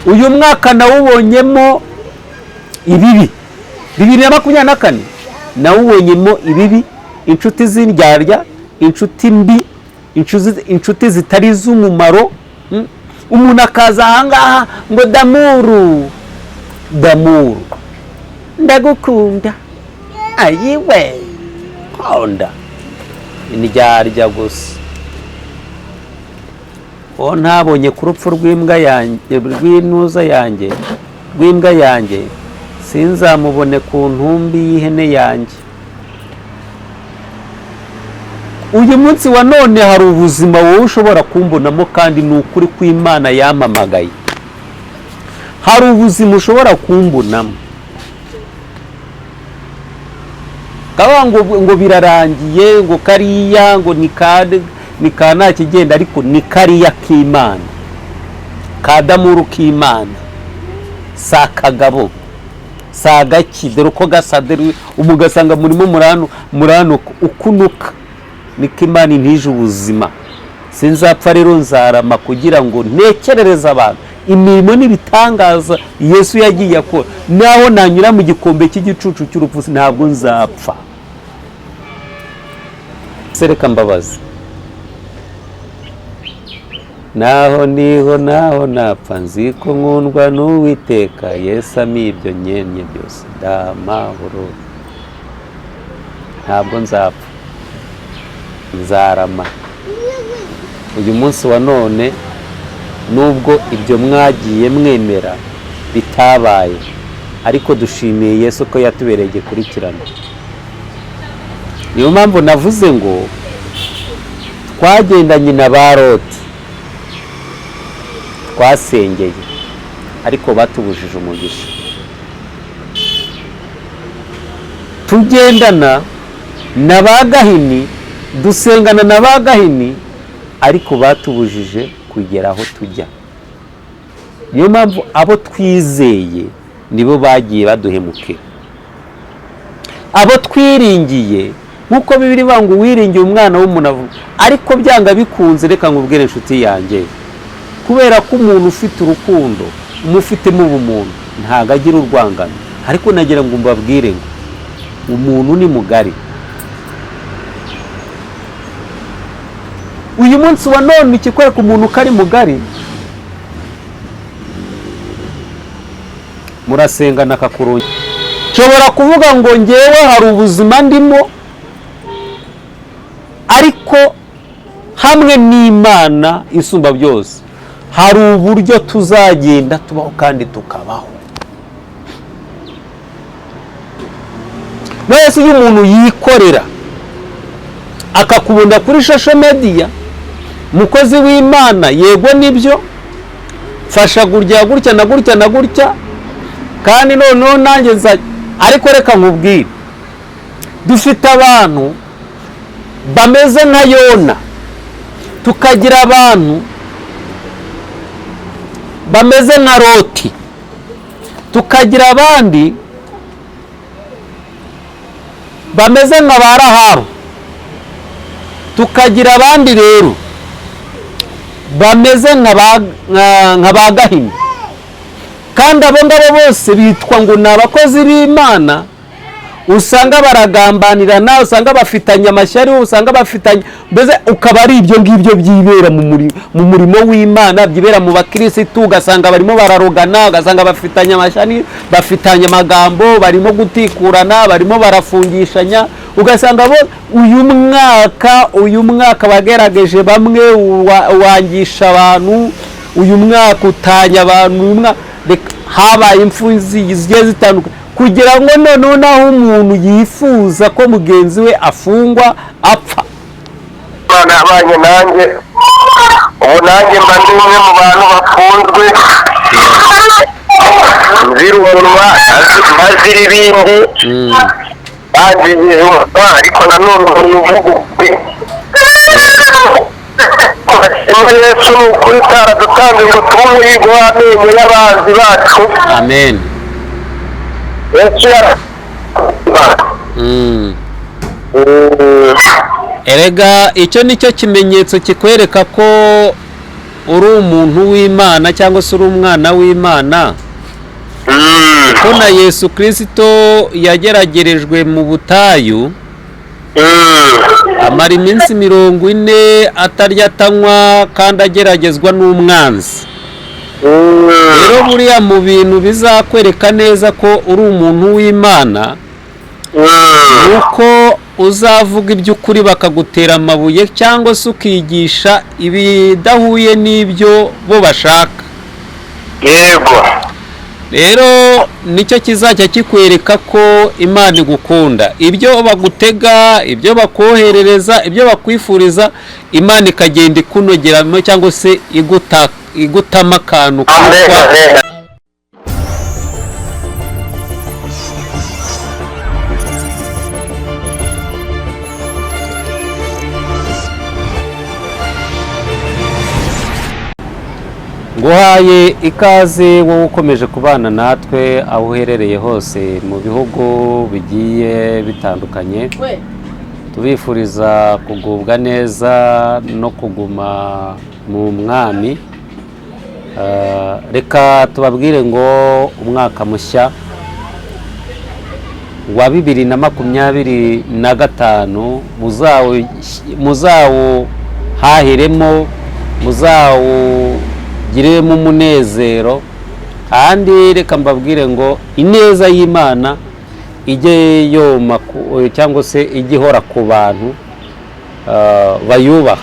uyu mwaka nawubonyemo ibibi 2024 nawubonyemo ibibi, inshuti z'indyarya, inshuti mbi, inshuti zitari z'umumaro. Umuntu akaza ahangaha ngo damuru ndagukunda, ayiwe konda, indyarya gusa. Ntabonye ku rupfu rw'imbwa yanjye, rw'imbwa yanjye sinzamubone ku ntumbi y'ihene yanjye. Uyu munsi wa none hari ubuzima wowe ushobora kumbonamo, kandi ni ukuri kw'Imana yampamagaye. Hari ubuzima ushobora kumbonamo. Kaba ngo birarangiye, ngo kariya, ngo ni kana kigenda, ariko ni kariya k'Imana, kadamuru k'Imana, sa kagabo, sa gaki, dore uko gasaderi umugasanga murimo murano ukunuka. Niko Imana intije ubuzima. Sinzapfa rero nzarama kugira ngo ntekerereze abantu imirimo n'ibitangaza Yesu yagiye akora. Naho nanyura mu gikombe cy'igicucu cy'urupfu ntabwo nzapfa. Sereka mbabazi, naho napfa nzi ko nkundwa n'Uwiteka, Yesu amibyo nyenye byose ndamahoro. Ntabwo nzapfa, nzarama. Uyu munsi wa none nubwo ibyo mwagiye mwemera bitabaye, ariko dushimiye Yesu ko yatubereye igikurikirana. Niyo mpamvu navuze ngo twagendanye na ba Loti, twasengeye ariko batubujije umugisha. Tugendana na ba Gahini, dusengana na ba Gahini, ariko batubujije kugera aho tujya. Niyo mpamvu abo twizeye nibo bagiye baduhemukira. Abo twiringiye, nkuko Bibiri banga wiringiye umwana w'umuntu, ariko byanga bikunze, reka nkubwire inshuti yanjye, kubera ko umuntu ufite urukundo, umufitemo ubumuntu, ntago agira urwangano. Ariko nagira ngo mbabwire ngo umuntu ni mugari. Uyu munsi wa none ikikwereka umuntu kari mugari, murasengana akakurungi. Nshobora kuvuga ngo ngewe hari ubuzima ndimo, ariko hamwe n'Imana isumba byose hari uburyo tuzagenda tubaho kandi tukabaho. Mwese iyo umuntu yikorera akakubunda kuri social media, mukozi w'Imana, yego nibyo, fasha gutya na gutya, kandi noneho nanjye ariko reka nkubwire, dufite abantu bameze nka Yona, tukagira abantu bameze nka Loti, tukagira abandi bameze nka ba Rahabu, tukagira abandi rero bameze nka ba Gahini. Kandi abo ngabo bose bitwa ngo ni abakozi b'Imana, usanga baragambanirana, usanga bafitanye amashyari, usanga bafitanye, mbese ukaba ari ibyo ngibyo byibera mu murimo w'Imana, byibera mu bakirisitu, ugasanga barimo bararogana, ugasanga bafitanye amashyari, bafitanye amagambo, barimo gutikurana, barimo barafungishanya. Ugasanga uyu mwaka bagerageje bamwe wangisha abantu, uyu mwaka utanya abantu, uyu mwaka habaye impfu zigiye zitandukanye, kugira ngo noneho naho umuntu yifuza ko mugenzi we afungwa apfa. Imana yabanye nanjye, ubu nanjye mba ndi umwe mu bantu bafunzwe, nzira umunwa ntazira ibindi, banjije ariko nanone umuntu uvuga Yesu ni ukuri utaradutanze ngo tube umuhigo w'amenyo y'abanzi bacu. Amen. Yesu erega icyo nicyo kimenyetso kikwereka ko uri umuntu w'Imana cyangwa se uri umwana w'Imana. Ko na Yesu Kristo yageragerejwe mu butayu, amara iminsi 40 atarya atanywa kandi ageragezwa n'umwanzi. Rero buriya mu bintu bizakwereka neza ko uri umuntu w'Imana, nuko uzavuga iby'ukuri bakagutera amabuye cyangwa se ukigisha ibidahuye n'ibyo bo bashaka. Yego. Rero nicyo kizajya kikwereka ko Imana igukunda. Ibyo bagutega, ibyo bakoherereza, ibyo bakwifuriza, Imana ikagenda ikunogeramo cyangwa se igutama akantu kakwa. Nguhaye ikaze wowe ukomeje kubana natwe aho uherereye hose mu bihugu bigiye bitandukanye. Tubifuriza kugubwa neza no kuguma mu mwami. Reka tubabwire ngo umwaka mushya wa 2025 muzawo hahiremo, giremo umunezero, kandi reka mbabwire ngo ineza y'Imana ijye yoma cyangwa se igihora ku bantu bayubaha.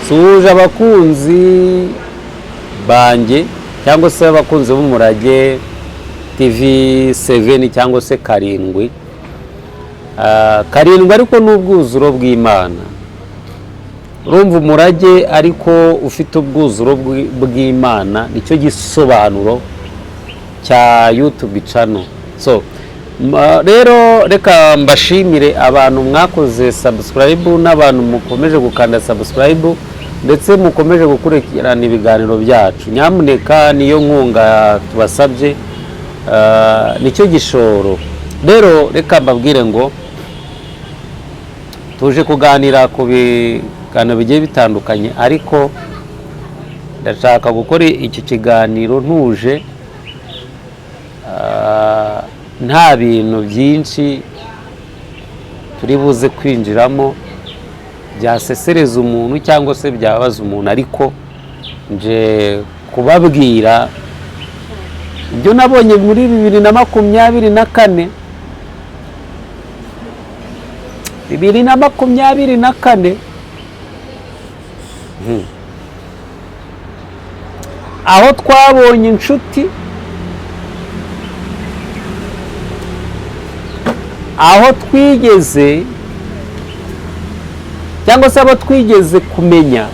Suje abakunzi banjye cyangwa se abakunzi b'Umurage TV7 cyangwa se karindwi ariko n'ubwuzuro bw'Imana. Urumva Umurage ariko ufite ubwuzuro bw'Imana, nicyo gisobanuro cya YouTube channel. So rero reka mbashimire abantu mwakoze subscribe n'abantu mukomeje gukanda subscribe ndetse mukomeje gukurikirana ibiganiro byacu. Nyamuneka niyo nkunga tubasabye, nicyo gishoro. Rero reka mbabwire ngo tuje kuganira ku biganiro bigiye bitandukanye, ariko ndashaka gukora iki kiganiro ntuje, nta bintu byinshi turi buze kwinjiramo byasesereza umuntu cyangwa se byabaza umuntu, ariko nje kubabwira ibyo nabonye muri 2024. 2024 aho twabonye inshuti, aho twigeze cyangwa se abo twigeze kumenya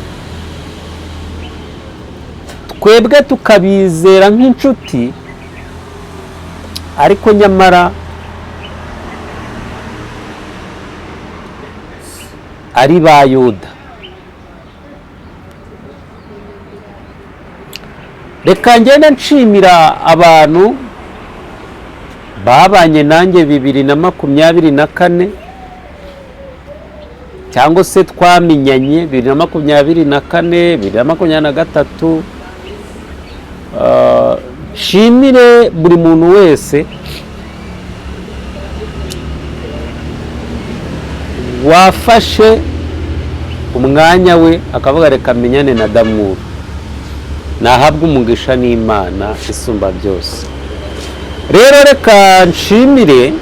twebwe tukabizera nk'inshuti, ariko nyamara ari ba Yuda. Reka ngende nshimira abantu babanye nanjye 2024 cyangwa se twamenyanye 2024, 2023. Shimire buri muntu wese wafashe umwanya we akavuga reka menyane na Damuru. Nahabwa umugisha n'Imana isumba byose. Rero reka nshimire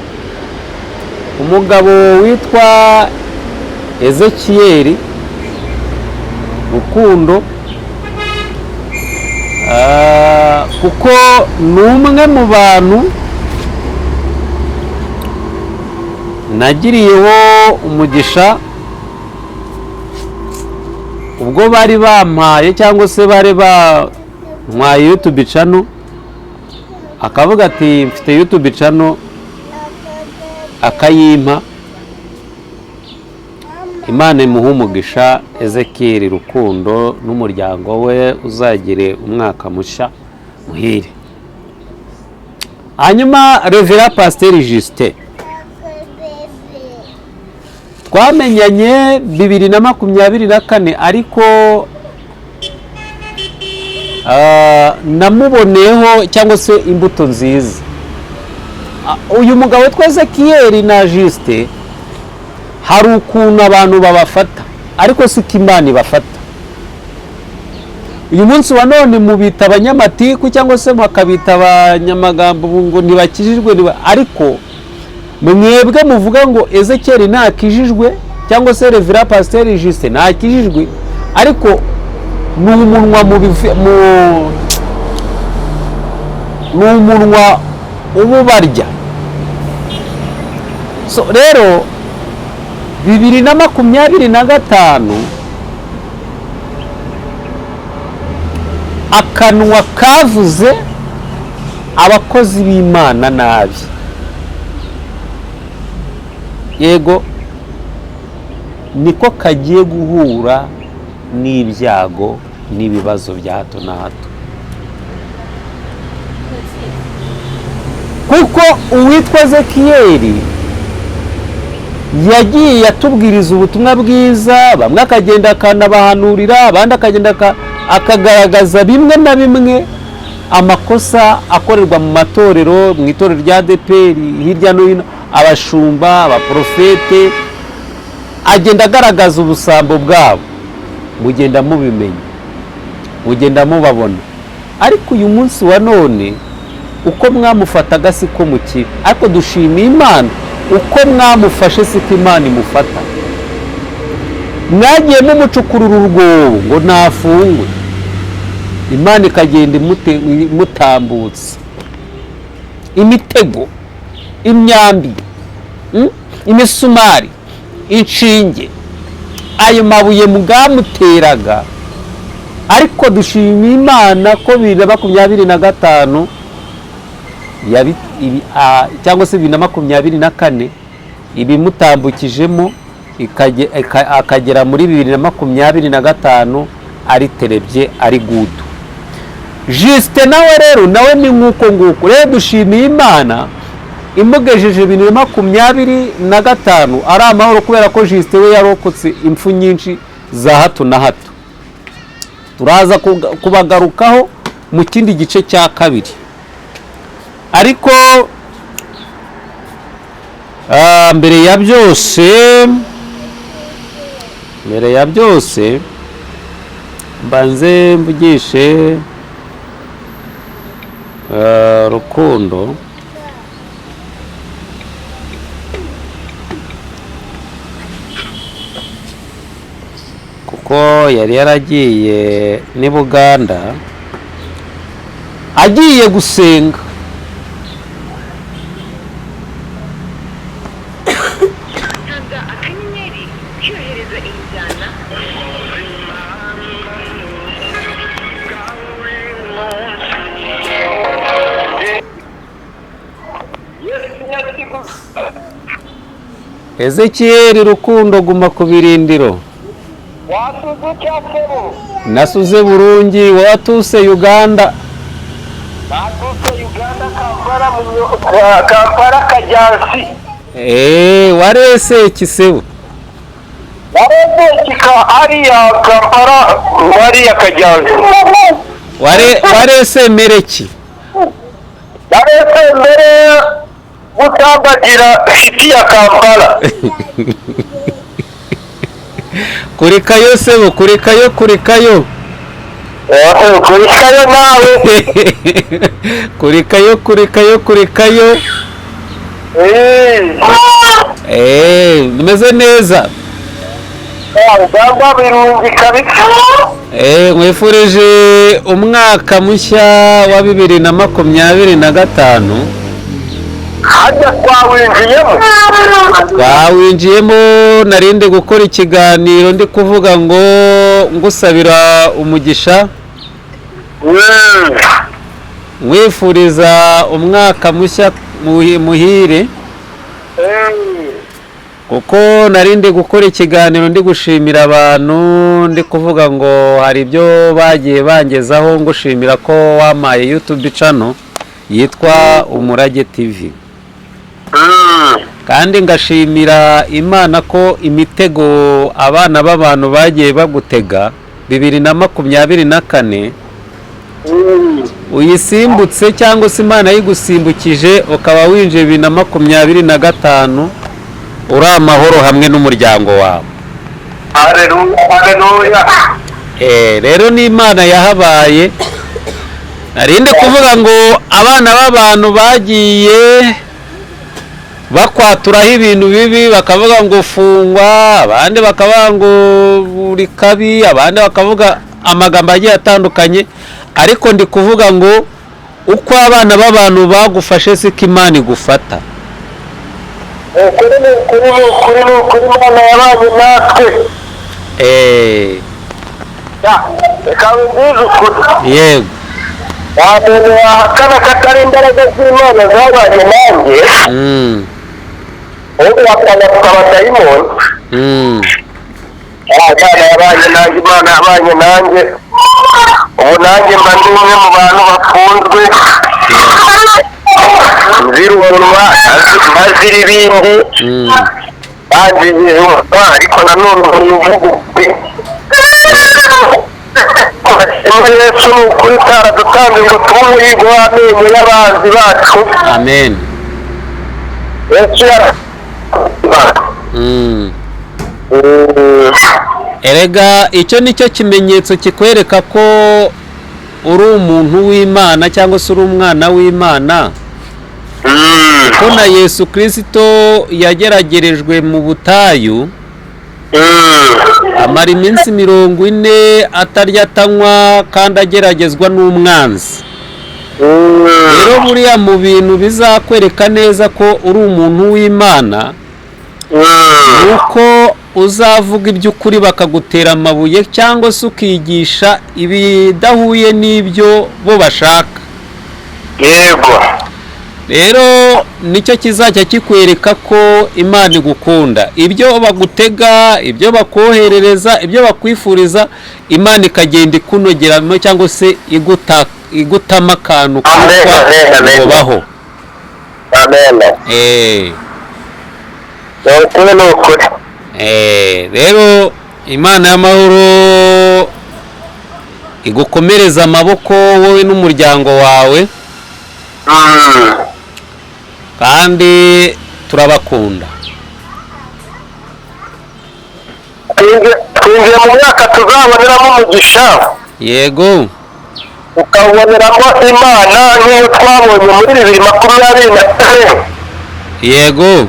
umugabo witwa Ezekiel Rukundo, kuko ni umwe mu bantu nagiriyeho umugisha ubwo bari bampaye cyangwa se bari bantwaye YouTube channel, akavuga ati mfite YouTube channel, akayimpa. Imana imuha umugisha Ezekiel Rukundo n'umuryango we, uzagire umwaka mushya muhire. Hanyuma Reverend Pasteur Justin twamenyanye 2024 ariko namuboneyeho cyangwa se imbuto nziza. Uyu mugabo twese Kiyeri na Juste hari ukuntu abantu babafata ariko siko Imana ibafata. Uyu munsi wa none mubita abanyamatiku cyangwa se mwakabita abanyamagambo ngo ntibakijijwe, ariko mwebwe muvuga ngo Ezekiel ntakijijwe cyangwa se Reverend Pasteur Juste ntakijijwe, ariko n'umunwa n'umunwa ububarya. So rero 2025 akanwa kavuze abakozi b'Imana nabi. Yego niko kagiye guhura n'ibyago n'ibibazo bya hato na hato, kuko uwitwa Ezekiel yagiye yatubwiriza ubutumwa bwiza, bamwe akagenda akanabahanurira, abandi akagenda akagaragaza bimwe na bimwe amakosa akorerwa mu matorero, mu itorero rya ADEPR hirya no hino, abashumba, abaprofete, agenda agaragaza ubusambo bwabo, mugenda mubimenya, mugenda mubabona. Ariko uyu munsi wa none uko mwamufataga siko mukira, ariko dushimiye Imana uko mwamufashe siko Imana imufata. Mwagiye mumucukurura urwobo ngo ntafungwe, Imana ikagenda imutambutsa imitego, imyambi, imisumari, inshinge, ayo mabuye mugamuteraga. Ariko dushimiye Imana ko 2025 cyangwa se 2024 ibimutambukijemo akagera muri 2025 ari terebye, ari gudu. Juste nawe rero nawe ni nkuko nguko. Rero dushimiye Imana imugejeje 2025 ari amahoro, kubera ko Juste we yarokotse impfu nyinshi za hato na hato. Turaza kubagarukaho mu kindi gice cya kabiri. Ariko mbere ya byose mbanze mvugishe Rukundo, kuko yari yaragiye ni Buganda agiye gusenga. Ezekiel Rukundo guma ku birindiro. Wasuze cyakebo. Nasuze Burungi, watuse Uganda. Natuse Uganda, Kampala Kajansi. Warese Kisebo. Warese kika ariya Kampala wariya Kajansi. Warese Mereki. Warese Mere Mutambagira City ya Kampala. Kurikayo Sebo, kurikayo. Kurikayo nawe. Kurikayo. Nimeze neza. Ugamba birungi kabisa. Mwifurije umwaka mushya wa 2025. Hajya twawinjiyemo narinde gukora ikiganiro ndi kuvuga ngo ngusabira umugisha, mwifuriza umwaka mushya muhire, kuko narinde gukora ikiganiro ndi gushimira abantu, ndi kuvuga ngo hari ibyo bagiye bangezaho, ngushimira ko wamaye YouTube channel yitwa Umurage TV. kandi ngashimira Imana ko imitego abana b'abantu bagiye bagutega 2024 uyisimbutse cyangwa se Imana yigusimbukije ukaba winjiye 2025 uri amahoro hamwe n'umuryango wawe. Haleluya. Rero ni Imana yahabaye. Narinde kuvuga ngo abana b'abantu bagiye bakwaturaho ibintu bibi, bakavuga ngo fungwa, abandi bakavuga ngo buri kabi, abandi bakavuga amagambo agiye atandukanye, ariko ndi kuvuga ngo uko abana b'abantu bagufashe siko Imana igufata. Kuri Imana yabanye natwe. Yego. Wamenye wahakana katari imbaraga z'Imana zabanye nanjye. Ubu wakana abadayimoni. Imana yabanye nanjye, Imana yabanye nanjye. Ubu nanjye mba ndi umwe mu bantu bafunzwe. Nzira umunwa, ntazira ibindi. Banjirije umunwa, ariko nanone umuvuguzi. Yesu ni ukuri utaradutanze ngo tube umuhigo w'amenyo y'abanzi bacu. Amen. Yesu Erega icyo nicyo kimenyetso kikwereka ko uri umuntu w'Imana cyangwa se uri umwana w'Imana. Ko na Yesu Kristo yageragerejwe mu butayu, amara iminsi 40 atarya atanywa kandi ageragezwa n'umwanzi. Rero buriya mu bintu bizakwereka neza ko uri umuntu w'Imana, nuko uzavuga iby'ukuri bakagutera amabuye cyangwa se ukigisha ibidahuye n'ibyo bo bashaka. Yego. Rero nicyo kizajya kikwereka ko Imana igukunda. Ibyo bagutega, ibyo bakoherereza, ibyo bakwifuriza, Imana ikagenda ikunogeramo cyangwa se igutama akantu kubaho. Amen. Rero Imana y'amahoro igukomereza amaboko wowe n'umuryango wawe. Kandi turabakunda. Twinjiye mu myaka tuzaboneramo umugisha. Yego. Ukaboneramo Imana nk'iyo twabonye muri 2024. Yego.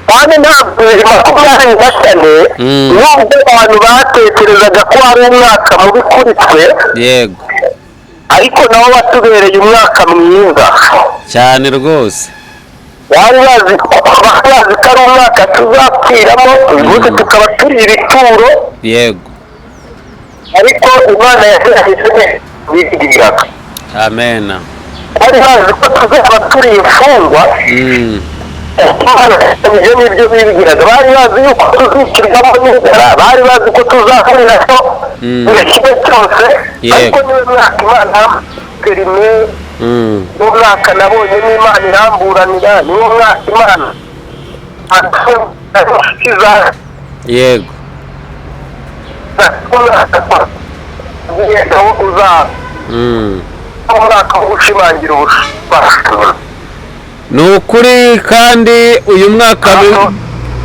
Kandi ntabwo 2024 nubwo abantu batekerezaga ko ari umwaka mubi kuri twe. Yego. Ariko nawo watubereye umwaka mwiza cyane rwose. bari bazi ko ari umwaka tuzapfiramo, ubuze tukaba turi ibituro. Yego. Ariko Imana yahise bigiraga. Amen. Bari bazi ko tuzaba turi imfungwa. Ibyo nibyo bibwiraga. Bari bazi yuko tuzikirwamo n'inzara, bari bazi ko tuzahurira cyo ikigo cyose. Ariko niwe mwaka Imana perime, n'umwaka nabonye n'Imana iramburanira, niwo mwaka Imana yego umwaka wo gushimangira ubushobozi. Ni ukuri kandi uyu mwaka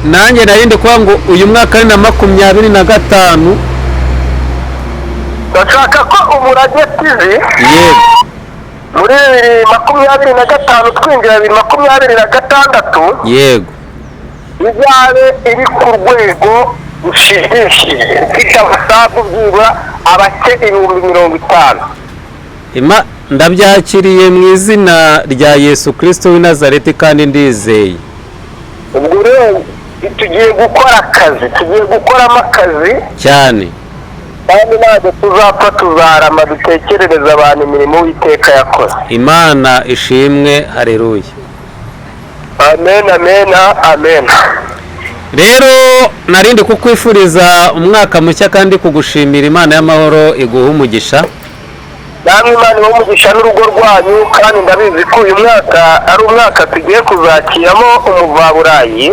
nanjye narinde kuvuga ngo uyu mwaka ni na 25. Ndashaka ko umurage TV yego muri 2025 twinjira 2026 yego izabe iri ku rwego rushimishije, ifite amasabu byibura abake 50,000. Ndabyakiriye mu izina rya Yesu Kristo w'i Nazareti kandi ndizeye. Ubwo rero tugiye gukora akazi, tugiye gukoramo akazi cyane, kandi ntabwo tuzapfa tuzarama dutekerereza abantu imirimo Uwiteka yakoze. Imana ishimwe. Haleluya. Amen, amen, amen. Rero narinde kukwifuriza umwaka mushya kandi kugushimira Imana y'amahoro iguha umugisha. namwe Imana ibamugisha n'urugo rwanyu, kandi ndabizi ko uyu mwaka ari umwaka tugiye kuzakiramo umuvaburayi.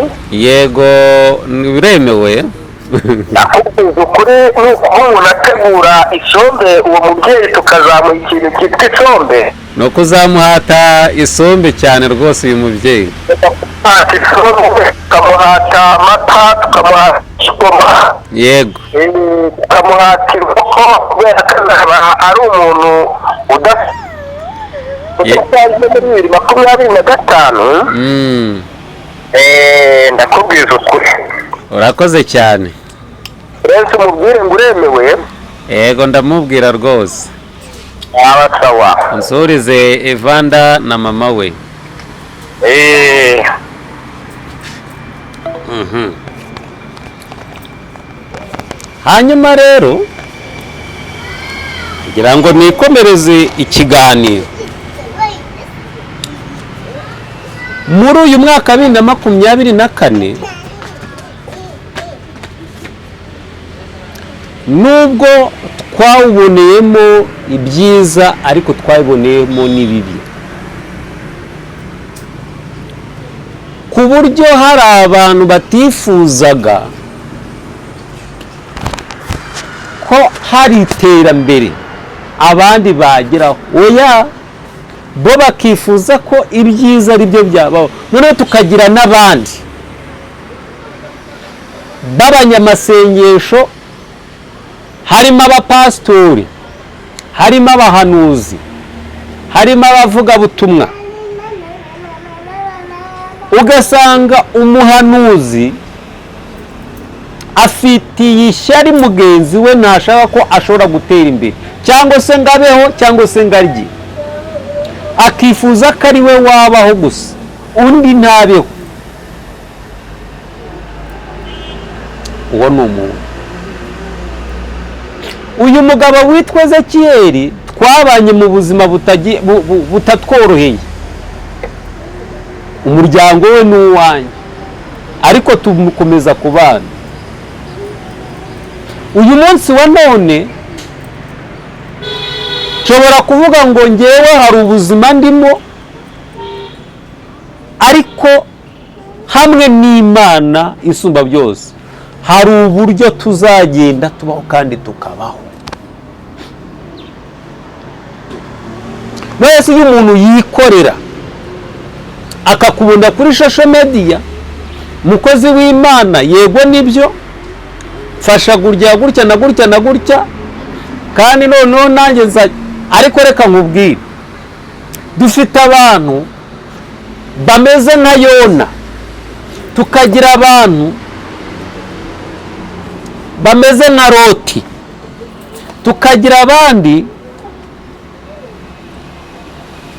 Yego biremewe. nakubwiza ukuri nuko umuntu ategura isombe uwo mubyeyi tukazamuha ikintu cyitwa isombe. No kuzamuhata isombe cyane rwose uyu mubyeyi. Tukamuhata amata, tukamuhata igikoma. Yego. Tukamuhata inkoko kubera ko azaba ari umuntu udafite 2025. Ndakubwiza ukuri. Urakoze cyane. Rense umubwire ngo uremewe. Yego ndamubwira rwose. Sawa. Nsurize Evanda na mama we. Hanyuma rero kugira ngo nikomereze ikiganiro muri uyu mwaka 2024, nubwo twawuboneyemo ibyiza ariko twaboneyemo n'ibibi, ku buryo hari abantu batifuzaga ko hari iterambere abandi bageraho, oya bo bakifuza ko ibyiza ari byo byabaho. Noneho tukagira n'abandi b'abanyamasengesho, harimo abapasitori, harimo abahanuzi, harimo abavugabutumwa. Ugasanga umuhanuzi afitiye ishyari mugenzi we, ntashaka ko ashobora gutera imbere cyangwa se ngabeho cyangwa se ngarye, akifuza ko ari we wabaho gusa undi ntabeho. Uwo ni umuntu. Uyu mugabo witwa Ezekiyeli twabanye mu buzima butatworoheye, umuryango we n'uwanjye, ariko tumukomeza kubana. Uyu munsi wa none nshobora kuvuga ngo ngewe hari ubuzima ndimo, ariko hamwe n'Imana isumba byose hari uburyo tuzagenda tubaho kandi tukabaho. Mwese iyo umuntu yikorera akakubunda kuri social media, mukozi w'Imana, yego nibyo, fasha gutya gutya na gutya na gutya, kandi noneho nanjye ariko reka nkubwire, dufite abantu bameze nka Yona, tukagira abantu bameze nka Loti, tukagira abandi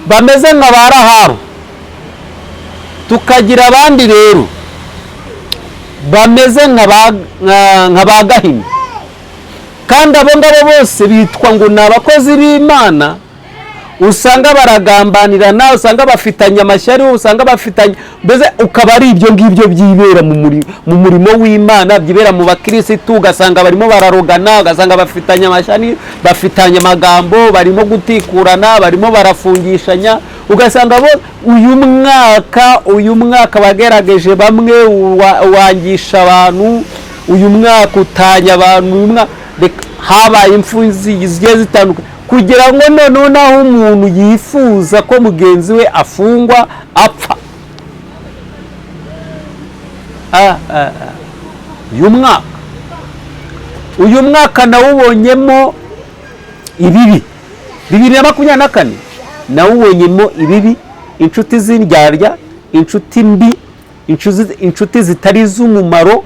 bameze nka ba Rahabu, tukagira abandi rero bameze nka ba Gahini. Kandi abo ngabo bose bitwa ngo ni abakozi b'Imana, usanga baragambanirana, usanga bafitanye amashyari, usanga bafitanye, mbese ukaba ari ibyo ngibyo byibera mu murimo w'Imana, byibera mu bakirisitu, ugasanga barimo bararogana, ugasanga bafitanye amashyari, bafitanye amagambo, barimo gutikurana, barimo barafungishanya. Ugasanga bo uyu mwaka bagerageje bamwe wangisha abantu, uyu mwaka utanya abantu, uyu mwaka habaye impfu zigiye zitandukanye, kugira ngo noneho naho umuntu yifuza ko mugenzi we afungwa apfa. uyu mwaka nawubonyemo ibibi. 2024 nawubonyemo ibibi, inshuti z'indyarya, inshuti mbi, inshuti zitari z'umumaro.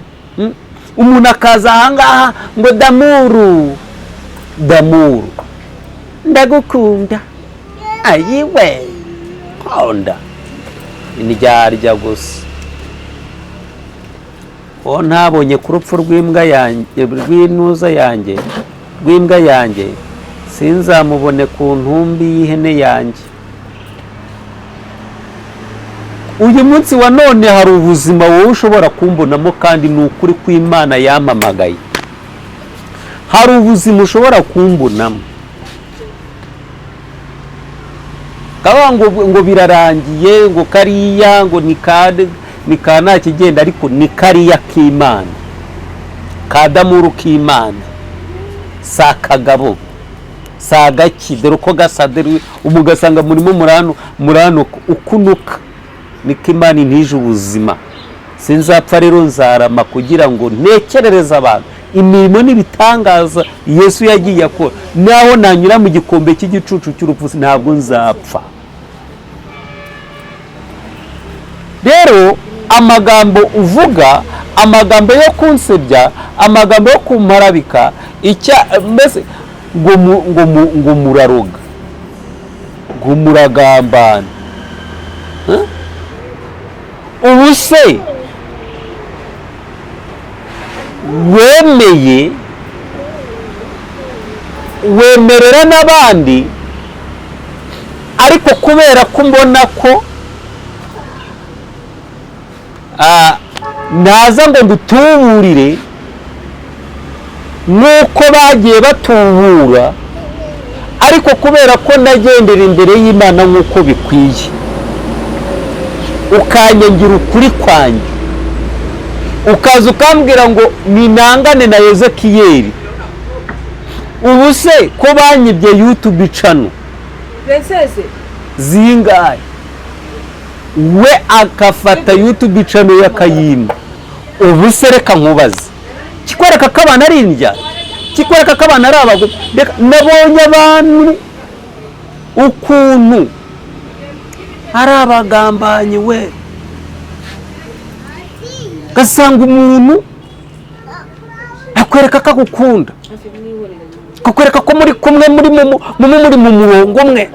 Umuntu akaza ahangaha ngo damuru ndagukunda, ayiwe konda, indyarya gusa. Ntabonye ku rupfu rw'imbwa yanjye, rw'imbwa yanjye, sinzamubone ku ntumbi y'ihene yanjye. Uyu munsi wa none hari ubuzima wowe ushobora kumbonamo, kandi ni ukuri kw'Imana yampamagaye. Hari ubuzima ushobora kumbonamo, kavuga ngo birarangiye, ngo kariya ngo ni ka nta kigenda, ariko ni kariya k'Imana, kadamuru k'Imana, si akagabo, si agaki, dore uko gasa, umugasanga murimo muranuka ukunuka, niko Imana intije ubuzima. Sinzapfa rero nzarama kugira ngo ntekerereze abantu imirimo n'ibitangaza Yesu yagiye akora, naho nanyura mu gikombe cy'igicucu cy'urupfu ntabwo nzapfa. Rero amagambo uvuga, amagambo yo kunsebya, amagambo yo kumarabika, mbese ngo muraroga, ngo muragambana, ubu se wemerera n'abandi, ariko kubera ko mbona ko naza ngo ndutuburire nk'uko bagiye batubura, ariko kubera ko nagendera imbere y'Imana nk'uko bikwiye, ukanyangira ukuri kwanjye, ukaza ukambwira ngo ninangane na Ezekiyeli, ubu se ko banyibye YouTube channel zingahe, we akafata YouTube channel yakayima, ubu se reka nkubaze, kikwereka ko abantu ari indya, kikwereka ko abantu ari abagore. Nabonye abantu ukuntu ari abagambanyi, we gasanga umuntu akwereka ko agukunda, akwereka ko muri kumwe muri mu murongo umwe,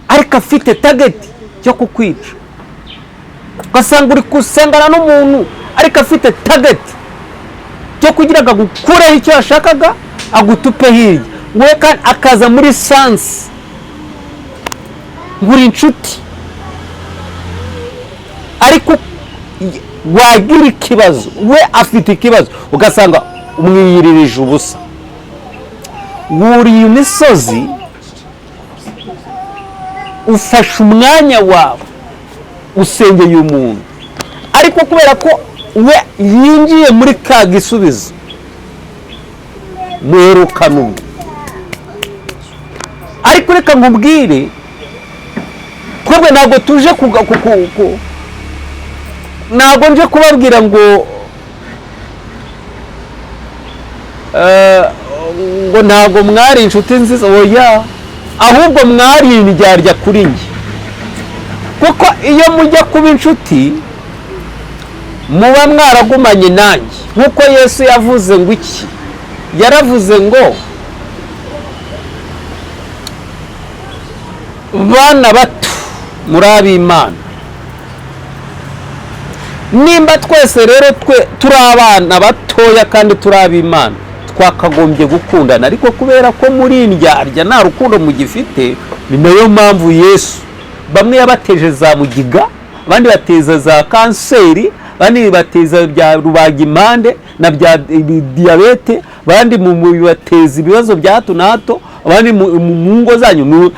ariko afite target yo kukwica. Gasanga uri kusengana n'umuntu ariko afite target yo kugira ngo agukureho icyo yashakaga, agutupe hirya, we kandi akaza muri sansi nguri inshuti, ariko wagira ikibazo, we afite ikibazo, ugasanga umwiyiririje ubusa. Wuriye imisozi, ufashe umwanya wawe usengeye umuntu, ariko kubera ko we yinjiye muri ka gisubizo, mwerukana umwe. Ariko reka nkubwire, twebwe ntabwo tuje ntabwo nje kubabwira ngo ntabwo mwari inshuti nziza, oya, ahubwo mwari indyarya kuri njye, kuko iyo mujya kuba inshuti muba mwaragumanye nanjye, nk'uko Yesu yavuze ngo iki, yaravuze ngo bana bato muri ab'Imana. Nimba twese rero turi abana batoya kandi turi ab'Imana, twakagombye gukundana, ariko kubera ko muri indyarya nta rukundo mugifite, ni nayo mpamvu Yesu bamwe yabateje za mugiga, abandi bateza za kanseri, abandi bateza bya rubagimpande na bya diyabete, abandi bateza ibibazo bya hato na hato, abandi mu ngo zanyu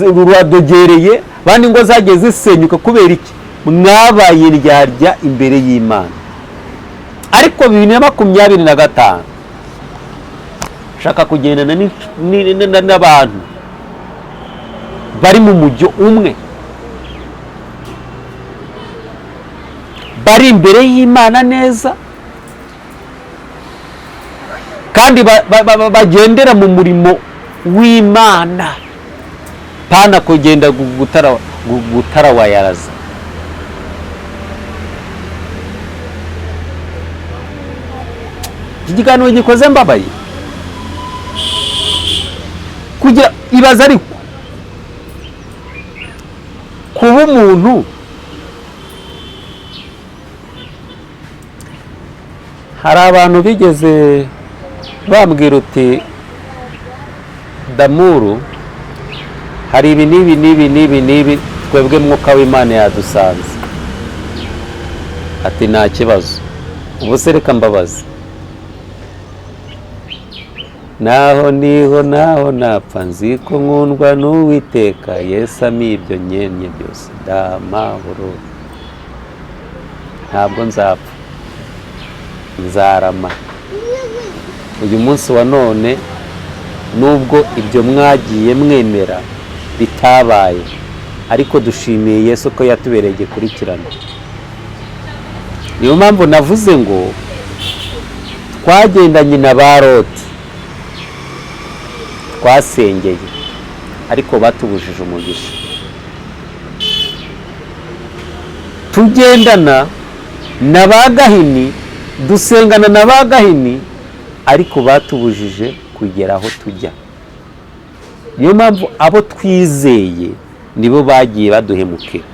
ruradogereye, abandi ngo zagiye zisenyuka. kubera iki? Mwabaye indyarya imbere y'Imana. Ariko 2025 shaka kugendana n'abantu bari mu mujyo umwe, bari imbere y'Imana neza, kandi bagendera mu murimo w'Imana, pana kugenda gutarawayaraza. Ikiganiro gikoze mbabaye kugira ibaza, ariko kuba umuntu hari abantu bigeze bambwira uti Damuru, hari ibi n'ibi twebwe mwuka w'Imana yadusanze, ati nta kibazo. Ubu se reka mbabaze, naho niho naho napfa nzi ko nkundwa n'Uwiteka, Yesu ampa ibyo nkenye byose ndamahoro. Ntabwo nzapfa, nzarama. Uyu munsi wa none nubwo ibyo mwagiye mwemera bitabaye, ariko dushimiye Yesu ko yatubereye igikurikirana. Niyo mpamvu navuze ngo twagendanye na ba Loti, twasengeye ariko batubujije umugisha. Tugendana na ba Gahini, dusengana na ba Gahini, ariko batubujije kugera aho tujya. Niyo mpamvu abo twizeye nibo bagiye baduhemukira.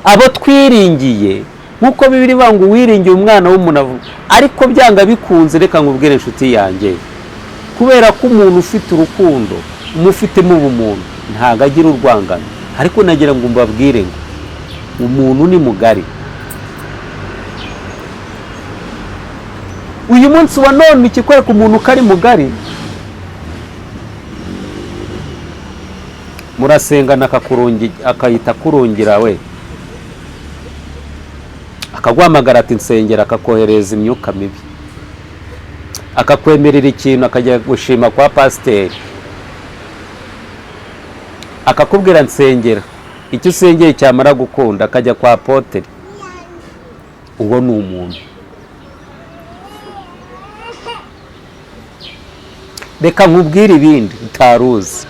Abo twiringiye, nkuko Bibiri ivuga ngo wiringiye umwana w'umuntu, ariko byanga bikunze, reka nkubwire inshuti yanjye, kubera ko umuntu ufite urukundo, umufitemo ubumuntu, ntago agira urwangano. Ariko nagira ngo mbabwire ngo umuntu ni mugari. Uyu munsi wa none ikikwereka umuntu ko ari mugari, murasengana akayita kurungira we, akaguhamagara ati nsengera, akakohereza imyuka mibi, akakwemerera ikintu, akajya gushima kwa pasiteri, akakubwira nsengera, icyo usengeye cyamara gukunda akajya kwa apoteri. Uwo ni umuntu. Reka nkubwire ibindi utaruzi.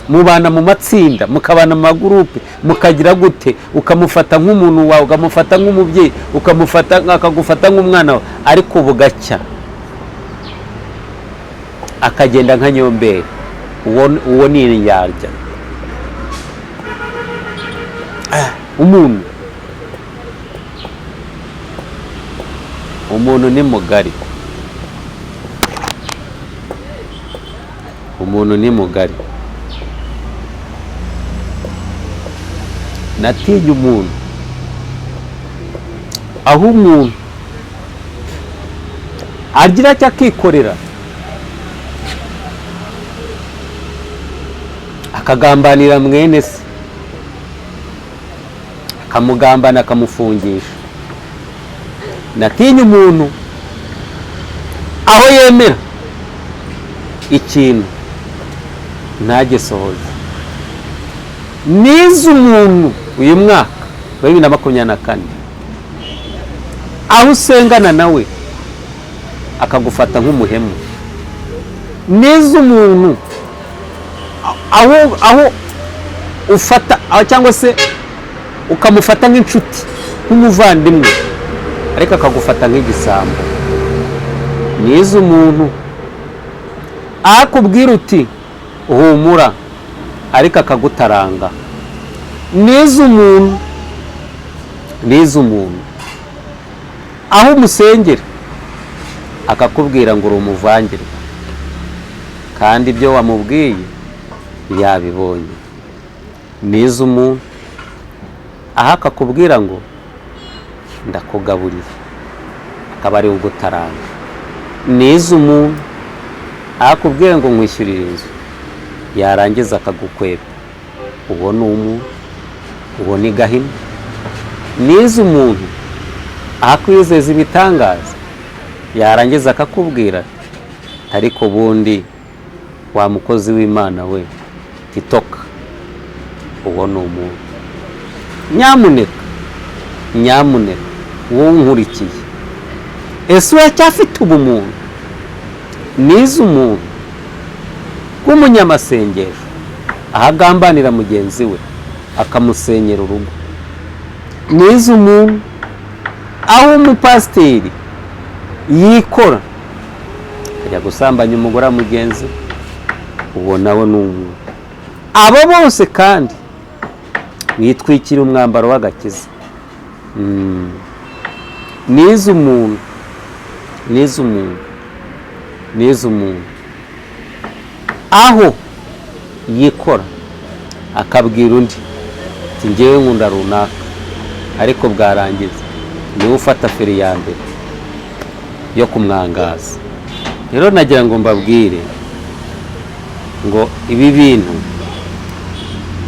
Mubana mu matsinda, mukabana mu magurupe, mukagira gute, ukamufata nk'umuntu wawe, ukamufata nk'umubyeyi, akagufata nk'umwana wawe, ariko bugacya akagenda nka nyomberi. Uwo ni inyarya. Umuntu ni mugari. Umuntu ni mugari. Natinya umuntu aho umuntu agira cyo akikorera, akagambanira mwene se, akamugambana, akamufungisha. Natinya umuntu aho yemera ikintu ntagisohoze. Nize umuntu uyu mwaka wa 2024 aho usengana nawe akagufata nk'umuhemu. Nize umuntu aho ufata cyangwa se ukamufata nk'inshuti, nk'umuvandimwe, ariko akagufata nk'igisambo. Nize umuntu akubwira uti uhumura, ariko akagutaranga. Nize umuntu aho umusengera akakubwira ngo uri umuvangirwa, kandi ibyo wamubwiye yabibonye. Nize umuntu aho akakubwira ngo ndakugaburira, akaba ari ugutaranga. Nize umuntu aho akubwira ngo nkwishyurire inzu, yarangiza akagukweba. Uwo ni umuntu, uwo ni Gahini. Nize umuntu akwizeza ibitangaza, yarangiza akakubwira ariko bundi wa mukozi w'Imana we titoka. Uwo ni umuntu. Nyamuneka wowe unkurikiye, ese uracyafite ubumuntu? Nize umuntu w'umunyamasengesho ahagambanira mugenzi we, akamusenyera urugo. Nize umuntu aho umupasiteri yikora akajya gusambanya umugore mugenzi. Uwo nawe ni umuntu. Abo bose kandi witwikira umwambaro w'agakiza. Nize umuntu aho yikora akabwira undi ati ngewe nkunda runaka, ariko bwarangiza niwe ufata feri ya mbere. yo kumwangaza. Rero nagira ngo mbabwire ngo ibi bintu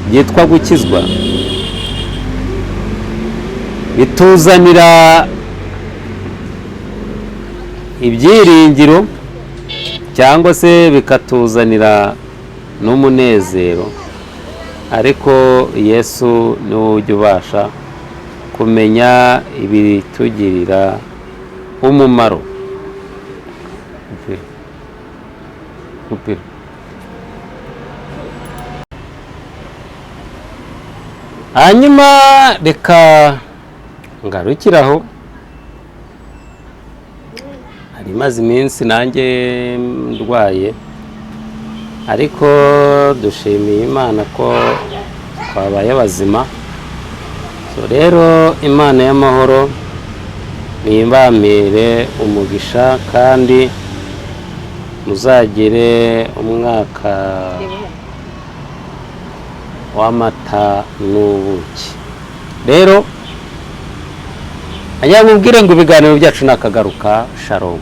byitwa gukizwa bituzanira ibyiringiro cyangwa se bikatuzanira n'umunezero, ariko Yesu niwe ujya ubasha kumenya ibitugirira umumaro. Hanyuma reka ngarukiraho, hari maze iminsi nanjye ndwaye, ariko dushimiye Imana ko twabaye abazima. Rero Imana y'amahoro nimbamire umugisha, kandi muzagire umwaka w'amata n'ubuki. Rero ajya mubwire ngo ibiganiro byacu nakagaruka. Shalom.